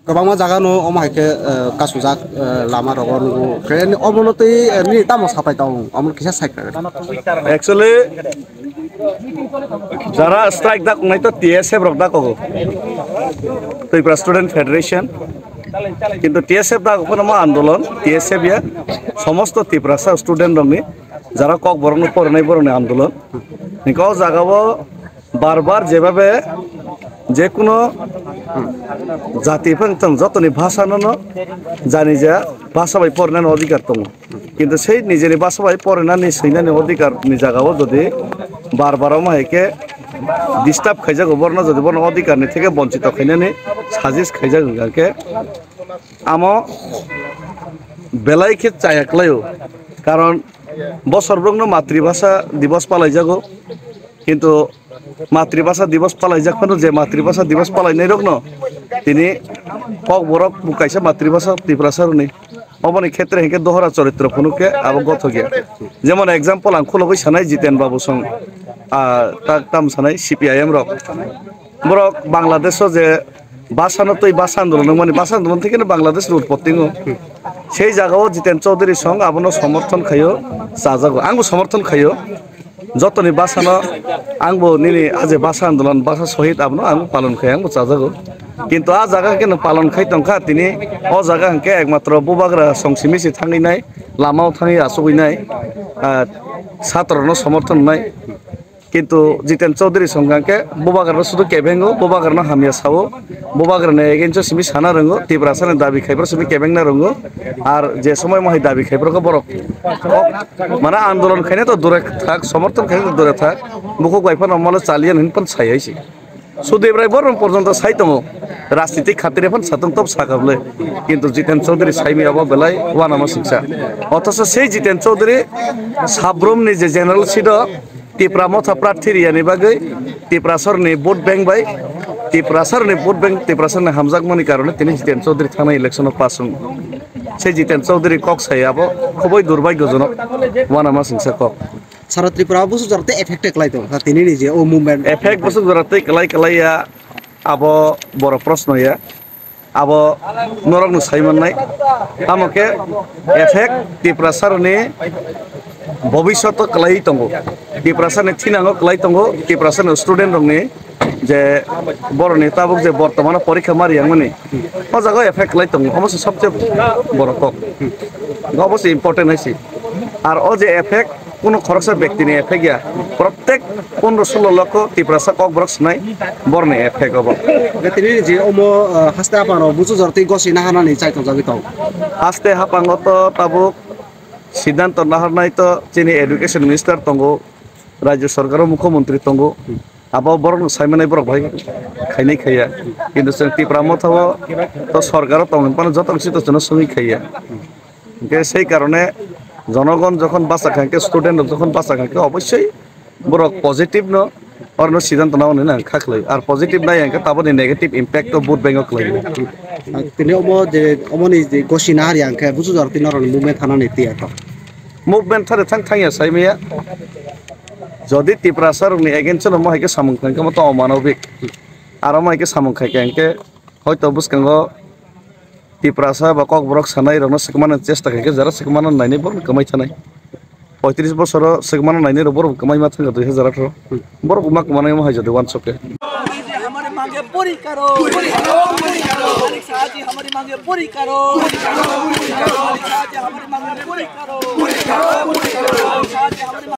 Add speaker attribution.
Speaker 1: गोबां जागा no अमायके कासुजाक Lama रगनु train अबनति नि तामो सापाय दाउ अमन किसा साइक
Speaker 2: एक्चुअली যারা স্ট্রাইক দা কোনাই তো টিএসএফ রক দা কগো ত্রিপুরা স্টুডেন্ট ফেডারেশন কিন্তু টিএসএফ দা কোনো আন্দোলন টিএসএফ ইয়া সমস্ত ত্রিপুরা স্টুডেন্ট রংনি যারা কক বরং পড়াই আন্দোলন নিকাও জাগাবো বারবার যেভাবে যে কোনো জাতি যতনি ভাষা নো জানি যা ভাষা বাই পড়ানোর অধিকার দङ কিন্তু সেই নিজের ভাষা বাই পড়ানোর সৈনানি অধিকার নি জাগাবো যদি বারবার মাইকে ডিস্টার্ব খাইজাগো বর্ণ যদি বর্ণ অধিকার থেকে বঞ্চিত খাইনানি সাজিস খাইজাগো গাকে আমো বেলাইকে চায়াকলাইও কারণ বছরব্রংনো মাতৃভাষা দিবস পালাই যাগো কিন্তু মাতৃভাষা দিবস পালাই যাকনো যে মাতৃভাষা দিবস পালাইনাই রকনো তিনি কক বরক বুকাইছে মাতৃভাষা ত্রিপুরাসারনি অবনি ক্ষেত্রে হেঁকে দোহরা চরিত্র ফুনুকে আবার গত গিয়া যেমন এক্সাম্পল আং খুলবই সানাই জিতেন বাবু সং তাম সানাই সিপিআইএম রক বরক বাংলাদেশও যে বাসানো তো বাসা আন্দোলন মানে বাসা আন্দোলন থেকে বাংলাদেশের উৎপত্তি সেই জায়গাও জিতেন চৌধুরী সং আবনো সমর্থন খাইও চাজাগো আংবো সমর্থন খাইও যতনি বাসানো আংবো নিনি আজ বাসা আন্দোলন বাসা শহীদ আবনো আং পালন খাই আংবো চাজাগো কিন্তু আ জায়গা কেন পালন খাইতংখা তিনি অ জায়গা হাঁকে একমাত্র বুবাগ্রা সংসিমিসি থাঙিনাই লামাও থাঙি আসগইনাই ছাত্রনো সমর্থন নাই কিন্তু জিতেন চৌধুরী সংঘাকে বুবাগ্রা শুধু কেবেঙ্গো বুবাগ্রানো হামিয়া সাও বুবাগ্রানে এগেনছো সিমি সানা রঙো ত্রিপুরাসানে দাবি খাইবার সিমি কেবেংনা রঙো আর যে সময় মাহি দাবি খাইবারকে বরক মানে আন্দোলন খাইনে তো দূরে থাক সমর্থন খাইনে তো দূরে থাক বুকু গাইফান আমলে চালিয়ান হিনপন ছাইয়াইছি সুদেব রায় বরং পর্যন্ত সাইতমো রাজনীতিক খাতিরে ফোন সাতন তব সাকাবলে কিন্তু জিতেন চৌধুরী সাইমি আবো বেলায় ওয়ানামা শিক্ষা অথচ সেই জিতেন চৌধুরী সাব্রমনি যে জেনারেল ছিল ত্রিপুরা মথা প্রার্থী রিয়ানি বাগৈ ত্রিপুরাসরনি ভোট ব্যাংক বাই ত্রিপুরাসরনি ভোট ব্যাংক ত্রিপুরাসরনি হামজাকমনি কারণে তিনি জিতেন চৌধুরী থানা ইলেকশনে পাস সেই জিতেন চৌধুরী কক সাই আবো খুবই দুর্ভাগ্যজনক ওয়ানামা শিক্ষা কক
Speaker 1: সারা ত্রিপুরা বসু জরতে এফেক্ট একলাই তো তিনি নিজে ও মুভমেন্ট
Speaker 2: এফেক্ট বসু জরতে কলাইয়া আবো বড় প্রশ্ন ইয়া আবো নরক নু সাইমান নাই আমাকে এফেক্ট ত্রিপুরাসরনি ভবিষ্যৎ কলাই তঙ্গো ত্রিপুরাসরনি থিনাঙ্গো কলাই তঙ্গো ত্রিপুরাসরনি স্টুডেন্ট রংনি যে বড় নেতা বুক যে বর্তমানে পরীক্ষা মারিয়া মানে ও জায়গায় এফেক্ট কলাই তঙ্গো অবশ্য সবচেয়ে বড় কক অবশ্যই ইম্পর্টেন্ট হয়েছে আর ও যে এফেক্ট কোনো খরচের ব্যক্তি নেই এফেক্ট গিয়া প্রত্যেক 15-16 লক্ষ ত্রিপুরাসা কক বরক নাই বর্ণে এফেক্ট হব
Speaker 1: তিনি যে ওমো হাসতে আপানো বুঝু জরতে গসি না হানানি চাইতো যাবি তো
Speaker 2: হাসতে হাপাঙ্গত তাবুক সিদ্ধান্ত না হারনাই তো চিনি এডুকেশন মিনিস্টার তঙ্গো রাজ্য সরকারের মুখ্যমন্ত্রী তঙ্গো আবো বরং সাইমানাই বরক ভাই খাইনাই খাইয়া কিন্তু ত্রিপুরা মথাব তো সরকারও তঙ্গন পানে যত কিছু তো সঙ্গে খাইয়া সেই কারণে জনগণ যখন বাঁচা খাঁকে স্টুডেন্ট যখন বাঁচা খাঁকে অবশ্যই বড় পজিটিভ ন অন্য সিদ্ধান্ত নাও না খাকলাই আর পজিটিভ নাই এনকে তাবনি নেগেটিভ ইম্প্যাক্ট ভোট ব্যাংক লাই
Speaker 1: তিনি অমো যে অমনি যে গসি না হারি আংকে বুঝু জর তিন রন মুভমেন্ট থানা নীতি আতো মুভমেন্ট
Speaker 2: থারে থাইয়া সাইমিয়া যদি ত্রিপুরাসারনি এগেইনস্ট ন মহাইকে সামুং খাইকে মতো অমানবিক আর মহাইকে সামুং খাইকে এনকে হয়তো বুঝকাঙ্গো ত্রিপুরাসা বা কক বরক সানাই রন সেকমান চেষ্টা খাইকে যারা সেকমান নাইনি বড় কামাই থানাই 35 বছর সেকমান নাইনি বড় কামাই মা থাঙ্গা 2018 বড় কুমা কুমানাই মহাই যদি ওয়ান সকে
Speaker 3: हमारे मांगे पूरी करो हमारी मांगे पूरी करो हमारी मांगे पूरी करो